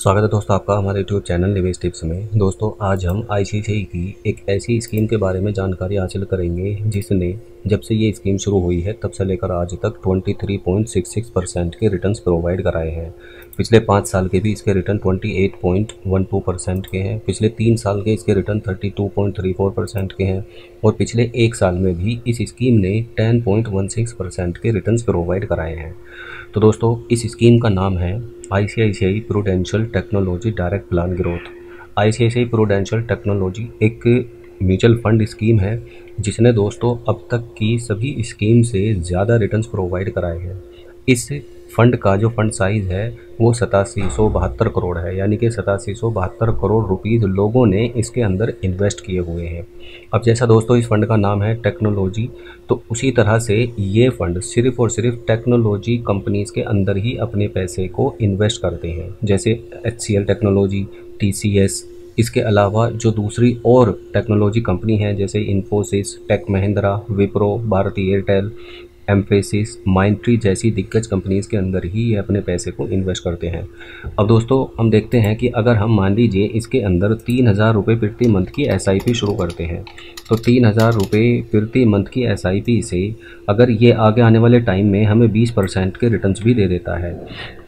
स्वागत है दोस्तों आपका हमारे यूट्यूब चैनल निवेश टिप्स में। दोस्तों आज हम आईसीआईसीआई की एक ऐसी स्कीम के बारे में जानकारी हासिल करेंगे जिसने जब से ये स्कीम शुरू हुई है तब से लेकर आज तक 23.66% के रिटर्न्स प्रोवाइड कराए हैं। पिछले 5 साल के भी इसके रिटर्न 28.12% के हैं। पिछले 3 साल के इसके रिटर्न 32.34% के हैं और पिछले 1 साल में भी इस स्कीम ने 10.16% के रिटर्न्स प्रोवाइड कराए हैं। तो दोस्तों इस स्कीम का नाम है ICICI prudential technology direct plan growth. ICICI prudential technology एक म्यूचुअल फंड स्कीम है जिसने दोस्तों अब तक की सभी स्कीम से ज़्यादा रिटर्न्स प्रोवाइड कराए हैं। इस फंड का जो फंड साइज़ है वो 8772 करोड़ है, यानी कि 8772 करोड़ रुपीज़ लोगों ने इसके अंदर इन्वेस्ट किए हुए हैं। अब जैसा दोस्तों इस फंड का नाम है टेक्नोलॉजी, तो उसी तरह से ये फंड सिर्फ़ और सिर्फ टेक्नोलॉजी कंपनीज़ के अंदर ही अपने पैसे को इन्वेस्ट करते हैं, जैसे HCL टेक्नोलॉजी, TCS। इसके अलावा जो दूसरी और टेक्नोलॉजी कंपनी हैं जैसे इन्फोसिस, टेक महिंद्रा, विप्रो, भारती एयरटेल, एम्फेसिस, माइंडट्री जैसी दिग्गज कंपनीज़ के अंदर ही ये अपने पैसे को इन्वेस्ट करते हैं। अब दोस्तों हम देखते हैं कि अगर हम मान लीजिए इसके अंदर 3000 रुपये प्रति मंथ की SIP शुरू करते हैं, तो 3000 रुपये प्रति मंथ की SIP से अगर ये आगे आने वाले टाइम में हमें 20% के रिटर्न्स भी दे देता है,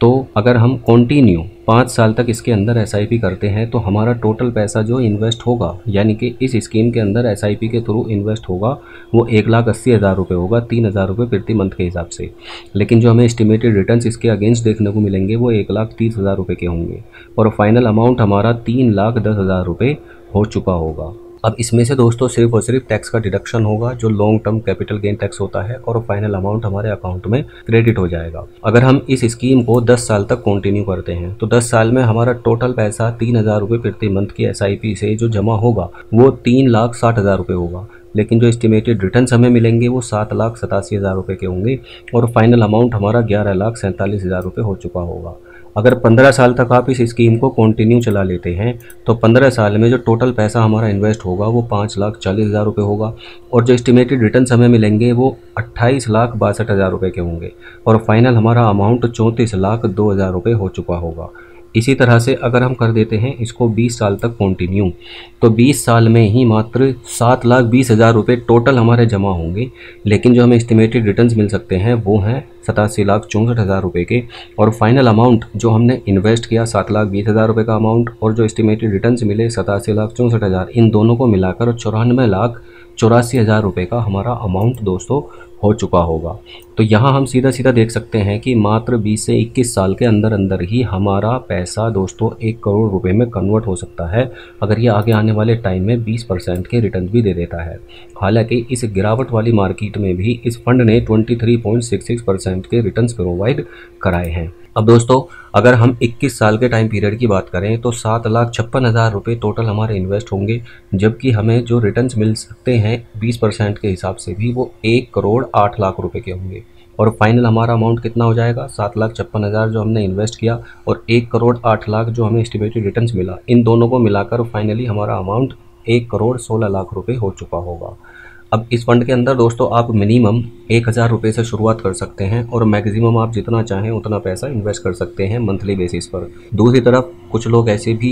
तो अगर हम कंटिन्यू 5 साल तक इसके अंदर SIP करते हैं तो हमारा टोटल पैसा जो इन्वेस्ट होगा, यानी कि इस स्कीम के अंदर SIP के थ्रू इन्वेस्ट होगा, वो 1,80,000 रुपये होगा, 3000 रुपये प्रति मंथ के हिसाब से। लेकिन जो हमें एस्टिमेटेड रिटर्न्स इसके अगेंस्ट देखने को मिलेंगे वो 1,30,000 रुपये के होंगे और फाइनल अमाउंट हमारा 3,10,000 रुपये हो चुका होगा। अब इसमें से दोस्तों सिर्फ और सिर्फ टैक्स का डिडक्शन होगा जो long term capital gain tax होता है और फाइनल अमाउंट हमारे अकाउंट में क्रेडिट हो जाएगा। अगर हम इस स्कीम को 10 साल तक कंटिन्यू करते हैं तो 10 साल में हमारा टोटल पैसा 3,000 रुपये प्रति मंथ की SIP से जो जमा होगा वो 3,60,000 रुपये होगा। लेकिन जो एस्टिमेटेड रिटर्न्स हमें मिलेंगे वो 7,87,000 रुपये के होंगे और फाइनल अमाउंट हमारा 11,47,000 रुपये हो चुका होगा। अगर 15 साल तक आप इस स्कीम को कंटिन्यू चला लेते हैं तो 15 साल में जो टोटल पैसा हमारा इन्वेस्ट होगा वो 5,40,000 रुपये होगा और जो एस्टिमेटेड रिटर्न्स हमें मिलेंगे वो 28,62,000 रुपये के होंगे और फाइनल हमारा अमाउंट 34,02,000 रुपये हो चुका होगा। इसी तरह से अगर हम कर देते हैं इसको 20 साल तक कंटिन्यू, तो 20 साल में ही मात्र 7,20,000 रुपये टोटल हमारे जमा होंगे। लेकिन जो हमें एस्टिमेटेड रिटर्न्स मिल सकते हैं वो हैं 87,64,000 रुपये के और फाइनल अमाउंट जो हमने इन्वेस्ट किया 7,20,000 रुपये का अमाउंट और जो एस्टिमेटेड रिटर्न्स मिले 87,64,000, इन दोनों को मिलाकर 94,84,000 रुपये का हमारा अमाउंट दोस्तों हो चुका होगा। तो यहाँ हम सीधा सीधा देख सकते हैं कि मात्र 20 से 21 साल के अंदर अंदर ही हमारा पैसा दोस्तों 1 करोड़ रुपए में कन्वर्ट हो सकता है अगर ये आगे आने वाले टाइम में 20% के रिटर्न भी दे देता है। हालांकि इस गिरावट वाली मार्केट में भी इस फंड ने 23.66% के रिटर्न्स प्रोवाइड कराए हैं। अब दोस्तों अगर हम 21 साल के टाइम पीरियड की बात करें तो 7,56,000 रुपये टोटल हमारे इन्वेस्ट होंगे, जबकि हमें जो रिटर्न्स मिल सकते हैं 20% के हिसाब से भी वो 1,08,00,000 रुपये के होंगे और फाइनल हमारा अमाउंट कितना हो जाएगा 7,56,000 जो हमने इन्वेस्ट किया और 1,08,00,000 जो हमें एस्टिमेटेड रिटर्न्स मिला, इन दोनों को मिलाकर फाइनली हमारा अमाउंट 1,16,00,000 रुपये हो चुका होगा। अब इस फंड के अंदर दोस्तों आप मिनिमम 1,000 रुपये से शुरुआत कर सकते हैं और मैक्सिमम आप जितना चाहें उतना पैसा इन्वेस्ट कर सकते हैं मंथली बेसिस पर। दूसरी तरफ कुछ लोग ऐसे भी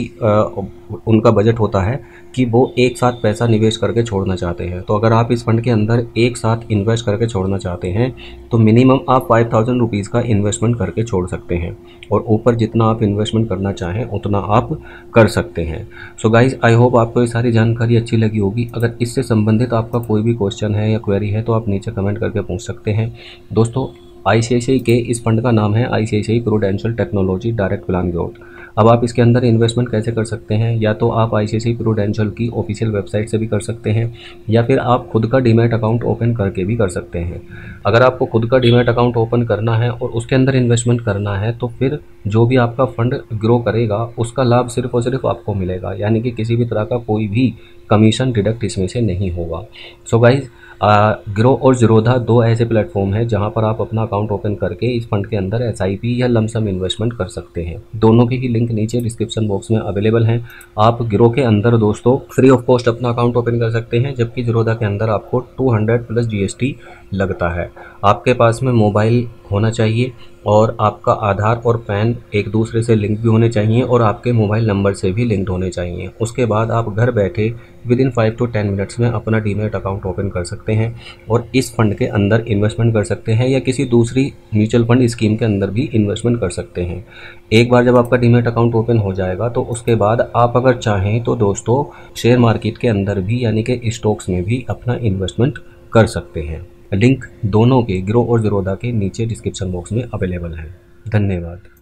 उनका बजट होता है कि वो एक साथ पैसा निवेश करके छोड़ना चाहते हैं। तो अगर आप इस फंड के अंदर एक साथ इन्वेस्ट करके छोड़ना चाहते हैं तो मिनिमम आप 5,000 रुपीज़ का इन्वेस्टमेंट करके छोड़ सकते हैं और ऊपर जितना आप इन्वेस्टमेंट करना चाहें उतना आप कर सकते हैं। सो गाइज आई होप आपको ये सारी जानकारी अच्छी लगी होगी। अगर इससे संबंधित आपका कोई भी क्वेश्चन है या क्वेरी है तो आप नीचे कमेंट करके पूछ सकते हैं। दोस्तों आईसीआईसीआई के इस फंड का नाम है ICICI prudential technology direct plan growth. अब आप इसके अंदर इन्वेस्टमेंट कैसे कर सकते हैं, या तो आप आईसीआईसीआई प्रूडेंशियल की ऑफिशियल वेबसाइट से भी कर सकते हैं या फिर आप खुद का डीमैट अकाउंट ओपन करके भी कर सकते हैं। अगर आपको खुद का डीमैट अकाउंट ओपन करना है और उसके अंदर इन्वेस्टमेंट करना है तो फिर जो भी आपका फंड ग्रो करेगा उसका लाभ सिर्फ और सिर्फ आपको मिलेगा, यानी कि किसी भी तरह का कोई भी कमीशन डिडक्ट इसमें से नहीं होगा। सो गाइज ग्रो और ज़ीरोधा दो ऐसे प्लेटफॉर्म हैं जहां पर आप अपना अकाउंट ओपन करके इस फंड के अंदर SIP या लमसम इन्वेस्टमेंट कर सकते हैं। दोनों के ही लिंक नीचे डिस्क्रिप्शन बॉक्स में अवेलेबल हैं। आप ग्रो के अंदर दोस्तों फ्री ऑफ कॉस्ट अपना अकाउंट ओपन कर सकते हैं, जबकि ज़ीरोधा के अंदर आपको 200 प्लस GST लगता है। आपके पास में मोबाइल होना चाहिए और आपका आधार और पैन एक दूसरे से लिंक भी होने चाहिए और आपके मोबाइल नंबर से भी लिंक्ड होने चाहिए। उसके बाद आप घर बैठे विद इन 5 to 10 मिनट्स में अपना डीमैट अकाउंट ओपन कर सकते हैं और इस फंड के अंदर इन्वेस्टमेंट कर सकते हैं या किसी दूसरी म्यूचुअल फंड स्कीम के अंदर भी इन्वेस्टमेंट कर सकते हैं। एक बार जब आपका डीमैट अकाउंट ओपन हो जाएगा तो उसके बाद आप अगर चाहें तो दोस्तों शेयर मार्केट के अंदर भी यानी कि स्टॉक्स में भी अपना इन्वेस्टमेंट कर सकते हैं। लिंक दोनों के, ग्रो और ज़ीरोधा के, नीचे डिस्क्रिप्शन बॉक्स में अवेलेबल है। धन्यवाद।